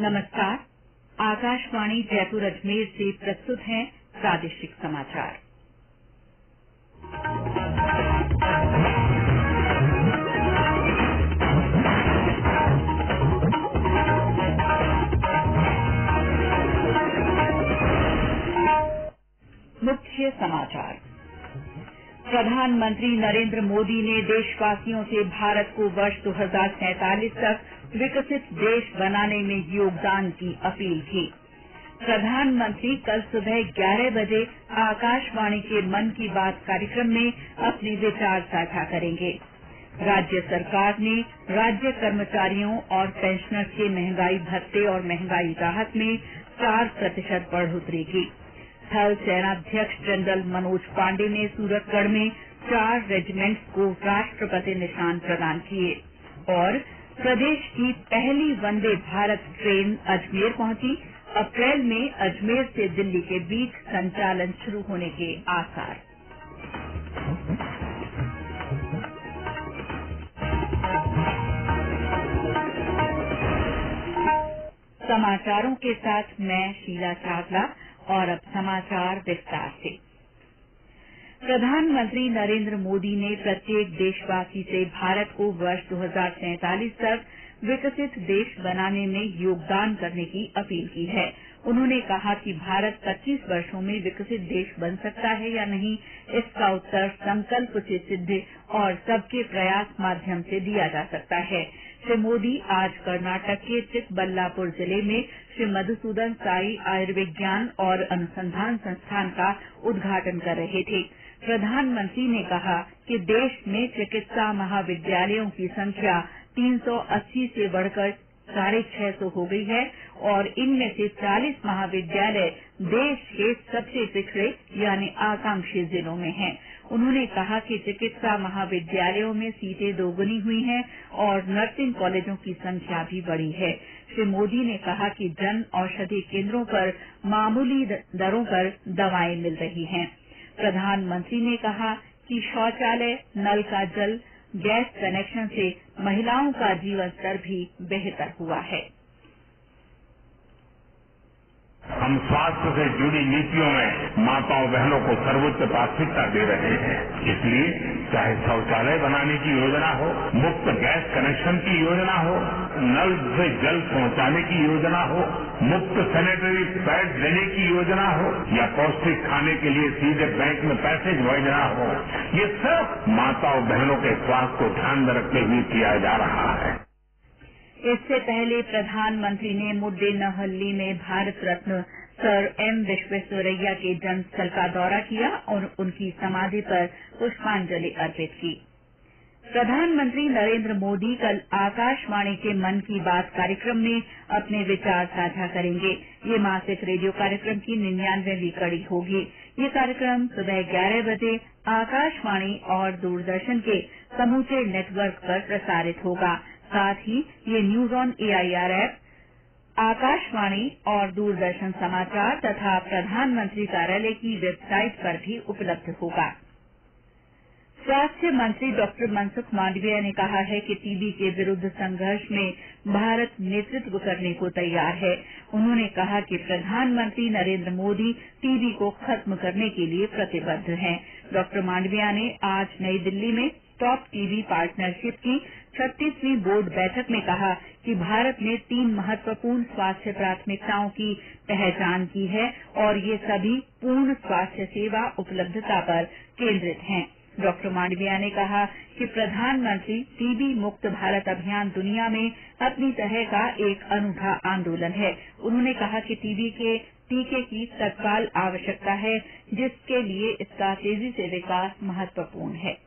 नमस्कार। आकाशवाणी जयपुर अजमेर से प्रस्तुत हैं प्रादेशिक समाचार। मुख्य समाचार। प्रधानमंत्री नरेंद्र मोदी ने देशवासियों से भारत को वर्ष 2047 तक विकसित देश बनाने में योगदान की अपील की। प्रधानमंत्री कल सुबह 11 बजे आकाशवाणी के मन की बात कार्यक्रम में अपने विचार साझा करेंगे। राज्य सरकार ने राज्य कर्मचारियों और पेंशनर्स के महंगाई भत्ते और महंगाई राहत में 4% बढ़ोतरी की। थल सेनाध्यक्ष जनरल मनोज पांडे ने सूरतगढ़ में 4 रेजिमेंट्स को राष्ट्रपति निशान प्रदान किए और प्रदेश की पहली वंदे भारत ट्रेन अजमेर पहुंची। अप्रैल में अजमेर से दिल्ली के बीच संचालन शुरू होने के आसार। समाचारों के साथ मैं शीला चावला और अब समाचार विस्तार से। प्रधानमंत्री नरेंद्र मोदी ने प्रत्येक देशवासी से भारत को वर्ष 2047 तक विकसित देश बनाने में योगदान करने की अपील की है। उन्होंने कहा कि भारत 25 वर्षों में विकसित देश बन सकता है या नहीं, इसका उत्तर संकल्प से सिद्ध और सबके प्रयास माध्यम से दिया जा सकता है। श्री मोदी आज कर्नाटक के चिकबल्लापुर जिले में श्री मधुसूदन साई आयुर्विज्ञान और अनुसंधान संस्थान का उद्घाटन कर रहे थे। प्रधानमंत्री ने कहा कि देश में चिकित्सा महाविद्यालयों की संख्या 380 से बढ़कर 650 हो गई है और इनमें से 40 महाविद्यालय देश के सबसे पिछड़े यानी आकांक्षी जिलों में हैं। उन्होंने कहा कि चिकित्सा महाविद्यालयों में सीटें दोगुनी हुई हैं और नर्सिंग कॉलेजों की संख्या भी बढ़ी है। श्री मोदी ने कहा कि जन औषधि केंद्रों पर मामूली दरों पर दवाएं मिल रही हैं। प्रधानमंत्री ने कहा कि शौचालय, नल का जल, गैस कनेक्शन से महिलाओं का जीवन स्तर भी बेहतर हुआ है। हम स्वास्थ्य से जुड़ी नीतियों में माताओं बहनों को सर्वोच्च प्राथमिकता दे रहे हैं। इसलिए चाहे शौचालय बनाने की योजना हो, मुफ्त गैस कनेक्शन की योजना हो, नल से जल पहुंचाने की योजना हो, मुफ्त सैनिटरी पैड देने की योजना हो या पौष्टिक खाने के लिए सीधे बैंक में पैसे भेजना हो, ये सब माताओं बहनों के स्वास्थ्य को ध्यान में रखते हुए किया जा रहा है। इससे पहले प्रधानमंत्री ने मुद्देनहल्ली में भारत रत्न सर एम विश्वेश्वरैया के जन्मस्थल का दौरा किया और उनकी समाधि पर पुष्पांजलि अर्पित की। प्रधानमंत्री नरेंद्र मोदी कल आकाशवाणी के मन की बात कार्यक्रम में अपने विचार साझा करेंगे। ये मासिक रेडियो कार्यक्रम की 99वीं कड़ी होगी। ये कार्यक्रम सुबह 11 बजे आकाशवाणी और दूरदर्शन के समूचे नेटवर्क पर प्रसारित होगा। साथ ही ये news on AIR app, Akashvani और दूरदर्शन समाचार तथा प्रधानमंत्री कार्यालय की वेबसाइट पर भी उपलब्ध होगा। स्वास्थ्य मंत्री डॉक्टर मनसुख मांडविया ने कहा है कि टीबी के विरुद्ध संघर्ष में भारत नेतृत्व करने को तैयार है। उन्होंने कहा कि प्रधानमंत्री नरेंद्र मोदी टीबी को खत्म करने के लिए प्रतिबद्ध हैं। डॉक्टर मांडविया ने आज नई दिल्ली में टॉप टीबी पार्टनरशिप की 36वीं बोर्ड बैठक में कहा कि भारत ने 3 महत्वपूर्ण स्वास्थ्य प्राथमिकताओं की पहचान की है और ये सभी पूर्ण स्वास्थ्य सेवा उपलब्धता पर केंद्रित हैं। डॉक्टर मांडविया ने कहा कि प्रधानमंत्री टीबी मुक्त भारत अभियान दुनिया में अपनी तरह का एक अनूठा आंदोलन है। उन्होंने कहा कि टीबी के टीके की तत्काल आवश्यकता है, जिसके लिए इसका तेजी से विकास महत्वपूर्ण है।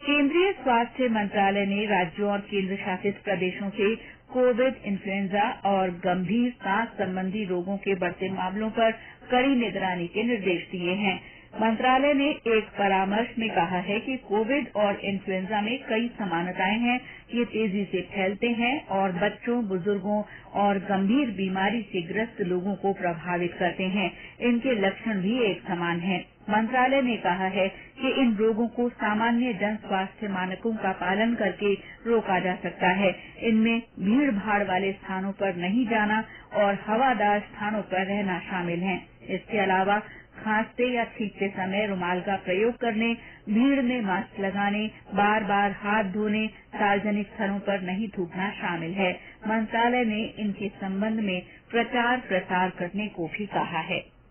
केंद्रीय स्वास्थ्य मंत्रालय ने राज्यों और केंद्र शासित प्रदेशों से कोविड, इन्फ्लुएंजा और गंभीर सांस संबंधी रोगों के बढ़ते मामलों पर कड़ी निगरानी के निर्देश दिए हैं। मंत्रालय ने एक परामर्श में कहा है कि कोविड और इन्फ्लुएंजा में कई समानताएं हैं। ये तेजी से फैलते हैं और बच्चों, बुजुर्गों और गंभीर बीमारी से ग्रस्त लोगों को प्रभावित करते हैं। इनके लक्षण भी एक समान हैं। मंत्रालय ने कहा है कि इन रोगों को सामान्य जन स्वास्थ्य मानकों का पालन करके रोका जा सकता है। इनमें भीड़ भाड़ वाले स्थानों पर नहीं जाना और हवादार स्थानों पर रहना शामिल है। इसके अलावा खांसते या छींकते समय रुमाल का प्रयोग करने, भीड़ में मास्क लगाने, बार बार हाथ धोने, सार्वजनिक स्थलों पर नहीं थूकना शामिल है। मंत्रालय ने इनके संबंध में प्रचार प्रसार करने को भी कहा है।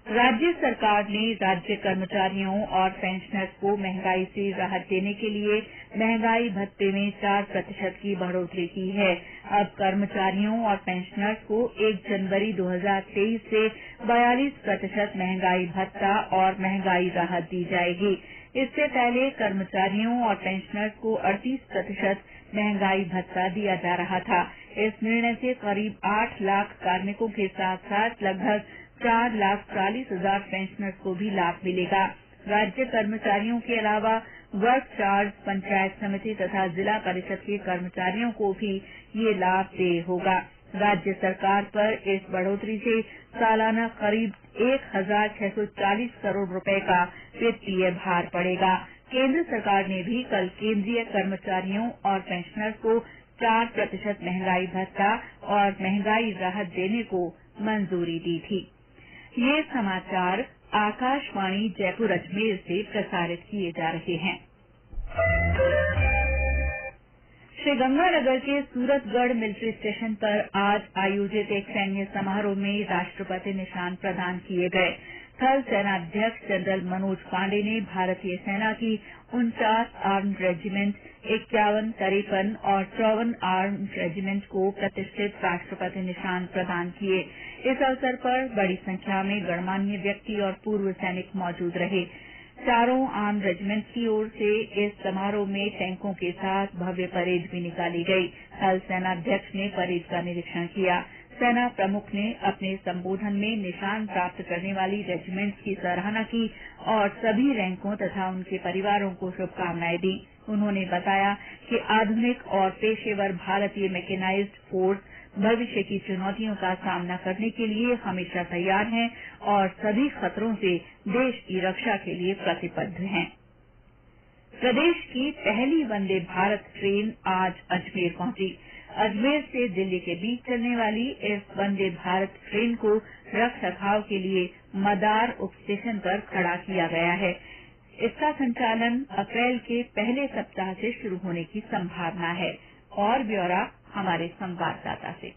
राज्य सरकार ने राज्य कर्मचारियों और पेंशनर्स को महंगाई से राहत देने के लिए महंगाई भत्ते में 4% की बढ़ोतरी की है। अब कर्मचारियों और पेंशनर्स को 1 जनवरी 2023 से 42% महंगाई भत्ता और महंगाई राहत दी जाएगी। इससे पहले कर्मचारियों और पेंशनर्स को 38% महंगाई भत्ता दिया जा रहा था। इस निर्णय से करीब 8 लाख कार्मिकों के साथ साथ लगभग 4,40,000 पेंशनर्स को भी लाभ मिलेगा। राज्य कर्मचारियों के अलावा वर्क चार्ज, पंचायत समिति तथा जिला परिषद के कर्मचारियों को भी ये लाभ देय होगा। राज्य सरकार पर इस बढ़ोतरी से सालाना करीब 1,640 करोड़ रुपए का वित्तीय भार पड़ेगा। केंद्र सरकार ने भी कल केंद्रीय कर्मचारियों और पेंशनर्स को 4% महंगाई भत्ता और महंगाई राहत देने को मंजूरी दी थी। ये समाचार आकाशवाणी जयपुर अजमेर से प्रसारित किए जा रहे हैं। श्रीगंगानगर के सूरतगढ़ मिलिट्री स्टेशन पर आज आयोजित एक सैन्य समारोह में राष्ट्रपति निशान प्रदान किए गए। थल सेनाध्यक्ष जनरल मनोज पांडे ने भारतीय सेना की 49 आर्म्ड रेजिमेंट, 51, 53 और 54 आर्म्ड रेजिमेंट को प्रतिष्ठित राष्ट्रपति निशान प्रदान किए। इस अवसर पर बड़ी संख्या में गणमान्य व्यक्ति और पूर्व सैनिक मौजूद रहे। चारों आर्म्ड रेजिमेंट की ओर से इस समारोह में टैंकों के साथ भव्य परेड भी निकाली गई। थल सेनाध्यक्ष ने परेड का निरीक्षण किया। सेना प्रमुख ने अपने संबोधन में निशान प्राप्त करने वाली रेजिमेंट्स की सराहना की और सभी रैंकों तथा उनके परिवारों को शुभकामनाएं दी। उन्होंने बताया कि आधुनिक और पेशेवर भारतीय मैकेनाइज्ड फोर्स भविष्य की चुनौतियों का सामना करने के लिए हमेशा तैयार हैं और सभी खतरों से देश की रक्षा के लिए प्रतिबद्ध हैं। प्रदेश की पहली वंदे भारत ट्रेन आज अजमेर पहुंची। अजमेर से दिल्ली के बीच चलने वाली इस वंदे भारत ट्रेन को रख रखाव के लिए मदार उप स्टेशन पर खड़ा किया गया है। इसका संचालन अप्रैल के पहले सप्ताह से शुरू होने की संभावना है। और ब्यौरा हमारे संवाददाता से।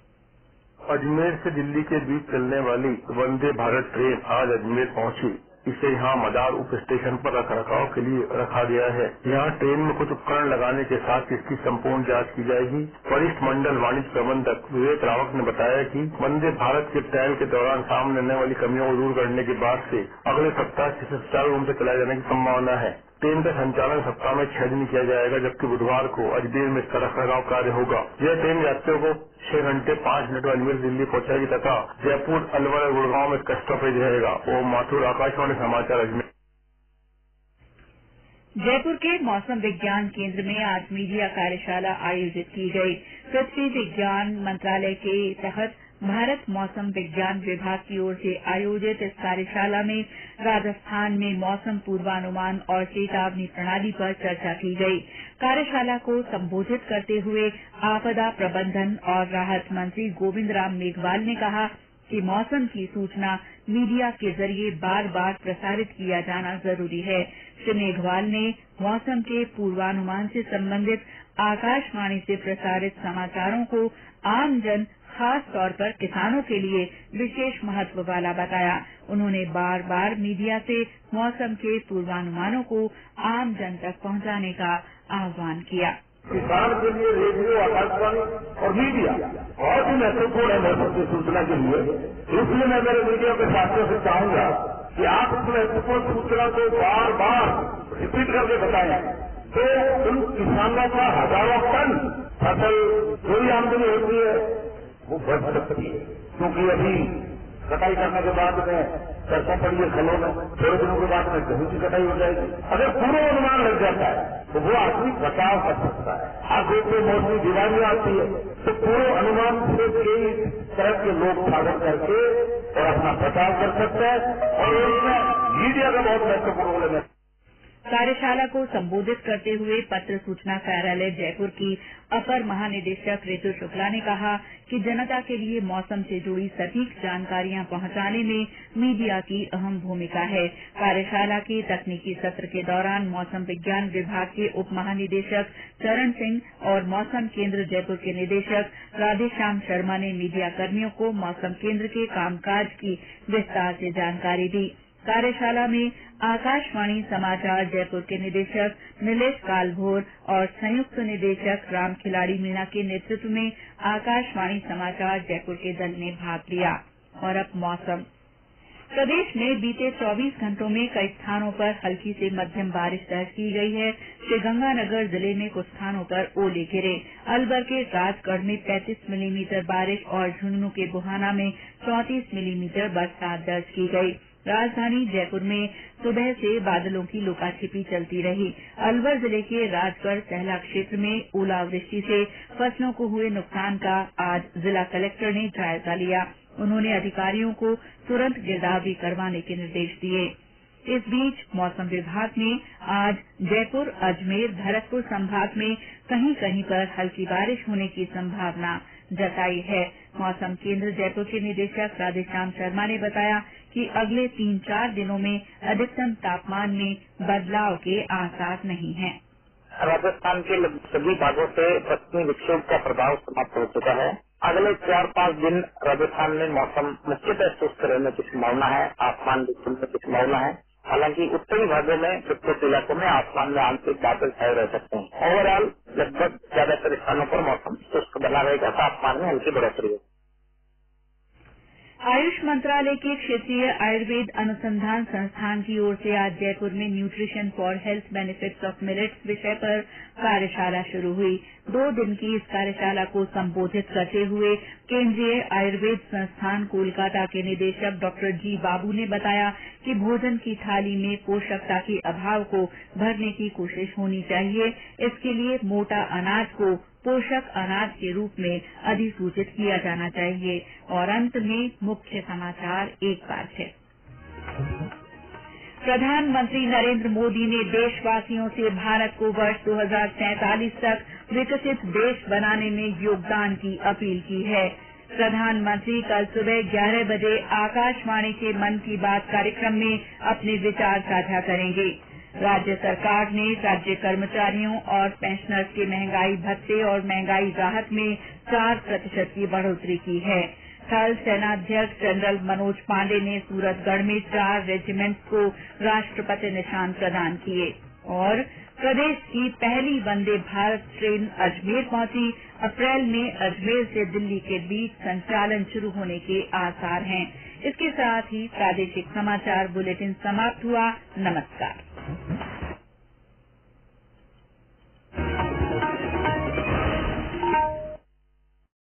अजमेर से दिल्ली के बीच चलने वाली वंदे भारत ट्रेन आज अजमेर पहुंची। इसे यहाँ मदार उप स्टेशन पर रख रखाव के लिए रखा गया है। यहाँ ट्रेन में कुछ उपकरण लगाने के साथ इसकी संपूर्ण जांच की जाएगी। वरिष्ठ मंडल वाणिज्य प्रबंधक विवेक रावत ने बताया कि वंदे भारत के ट्रायल के दौरान सामने आने वाली कमियों को दूर करने के बाद से अगले सप्ताह से सुचारू रूप से चलाए जाने की संभावना है। ट्रेन का संचालन सप्ताह में 6 दिन किया जाएगा, जबकि बुधवार को अजमेर में इसका रख रखाव कार्य होगा। यह ट्रेन यात्रियों को 6 घंटे 5 मिनट में अजमेर दिल्ली पहुंचाएगी तथा जयपुर, अलवर और गुड़गांव में इसका स्टॉपेज रहेगा। ओम माथुर, आकाशवाणी समाचार अजमेर। जयपुर के मौसम विज्ञान केंद्र में आज मीडिया कार्यशाला आयोजित की गई। पृथ्वी विज्ञान मंत्रालय के तहत भारत मौसम विज्ञान विभाग की ओर से आयोजित इस कार्यशाला में राजस्थान में मौसम पूर्वानुमान और चेतावनी प्रणाली पर चर्चा की गई। कार्यशाला को संबोधित करते हुए आपदा प्रबंधन और राहत मंत्री गोविंद राम मेघवाल ने कहा कि मौसम की सूचना मीडिया के जरिए बार बार प्रसारित किया जाना जरूरी है। श्री मेघवाल ने मौसम के पूर्वानुमान से संबंधित आकाशवाणी से प्रसारित समाचारों को आमजन, खास तौर पर किसानों के लिए विशेष महत्व वाला बताया। उन्होंने बार बार मीडिया से मौसम के पूर्वानुमानों को आम जन तक पहुंचाने का आह्वान किया। किसान के लिए रेडियो, आकाशवाणी और मीडिया बहुत ही महत्वपूर्ण है मौसम की सूचना के लिए। इसलिए मैं मेरे मीडिया के साथियों से चाहूंगा कि आप इस महत्वपूर्ण सूचना को बार बार रिपीट करके बताएं, तो उन किसानों का हजारों टन फसल जो भी आमदनी होती है वो बढ़ सकती है। क्योंकि अभी कटाई करने के बाद में सरसों पड़ी है खलों में, थोड़े दिनों के बाद में गेहूं की कटाई हो जाएगी। अगर पूरा अनुमान लग जाता है तो वो आदमी बचाव कर सकता है। आगे कोई मौसमी बीमारी आती है तो पूरे अनुमान से कई तरह के लोग स्वागत करके और अपना बचाव कर सकते हैं और इसमें मीडिया का बहुत महत्वपूर्ण रोल है। कार्यशाला को संबोधित करते हुए पत्र सूचना कार्यालय जयपुर की अपर महानिदेशक ऋतु शुक्ला ने कहा कि जनता के लिए मौसम से जुड़ी सटीक जानकारियां पहुंचाने में मीडिया की अहम भूमिका है। कार्यशाला के तकनीकी सत्र के दौरान मौसम विज्ञान विभाग के उप महानिदेशक चरण सिंह और मौसम केंद्र जयपुर के निदेशक राधेश्याम शर्मा ने मीडिया कर्मियों को मौसम केंद्र के कामकाज की विस्तार से जानकारी दी। कार्यशाला में आकाशवाणी समाचार जयपुर के निदेशक नीलेश कालभोर और संयुक्त निदेशक राम खिलाड़ी मीणा के नेतृत्व में आकाशवाणी समाचार जयपुर के दल ने भाग लिया। और अब मौसम। प्रदेश में बीते 24 घंटों में कई स्थानों पर हल्की से मध्यम बारिश दर्ज की गई है। श्रीगंगानगर जिले में कुछ स्थानों पर ओले गिरे। अलवर के राजगढ़ में 35 मिलीमीटर बारिश और झुंझुनू के बुहाना में 34 मिलीमीटर बरसात दर्ज की गई। राजधानी जयपुर में सुबह से बादलों की लुकाछिपी चलती रही। अलवर जिले के राजगढ़ सहला क्षेत्र में ओलावृष्टि से फसलों को हुए नुकसान का आज जिला कलेक्टर ने जायजा लिया। उन्होंने अधिकारियों को तुरंत गिरदावरी करवाने के निर्देश दिए। इस बीच मौसम विभाग ने आज जयपुर, अजमेर, भरतपुर संभाग में कहीं कहीं पर हल्की बारिश होने की संभावना जताई है। मौसम केंद्र जयपुर के निदेशक राधेश्याम शर्मा ने बताया कि अगले 3-4 दिनों में अधिकतम तापमान में बदलाव के आसार नहीं हैं। राजस्थान के सभी भागों से पश्चिमी विक्षोभ का प्रभाव समाप्त हो चुका है। अगले 4-5 दिन राजस्थान में मौसम मुख्यतः शुष्क रहने की संभावना है। आसमान भी खुलने की संभावना है। हालांकि उत्तरी भागों में कुछ इलाकों में आसमान में आंशिक बादल छाए रह सकते हैं। ओवरऑल लगभग ज्यादातर स्थानों पर मौसम शुष्क बना रहेगा। तापमान में हल्की बढ़ोतरी होगी। आयुष मंत्रालय के क्षेत्रीय आयुर्वेद अनुसंधान संस्थान की ओर से आज जयपुर में nutrition for health benefits of millets विषय पर कार्यशाला शुरू हुई। 2 दिन की इस कार्यशाला को संबोधित करते हुए केंद्रीय आयुर्वेद संस्थान कोलकाता के निदेशक डॉक्टर जी बाबू ने बताया कि भोजन की थाली में पोषकता के अभाव को भरने की कोशिश होनी चाहिए। इसके लिए मोटा अनाज को पोषक अनाज के रूप में अधिसूचित किया जाना चाहिए। और अंत में मुख्य समाचार एक बार फिर। प्रधानमंत्री नरेंद्र मोदी ने देशवासियों से भारत को वर्ष 2047 तक विकसित देश बनाने में योगदान की अपील की है। प्रधानमंत्री कल सुबह 11 बजे आकाशवाणी के मन की बात कार्यक्रम में अपने विचार साझा करेंगे। राज्य सरकार ने राज्य कर्मचारियों और पेंशनर्स के महंगाई भत्ते और महंगाई राहत में 4% की बढ़ोतरी की है। थल सेनाध्यक्ष जनरल मनोज पांडे ने सूरतगढ़ में 4 रेजिमेंट्स को राष्ट्रपति निशान प्रदान किए। और प्रदेश की पहली वंदे भारत ट्रेन अजमेर पहुंची। अप्रैल में अजमेर से दिल्ली के बीच संचालन शुरू होने के आसार हैं। इसके साथ ही प्रादेशिक समाचार बुलेटिन समाप्त हुआ। नमस्कार।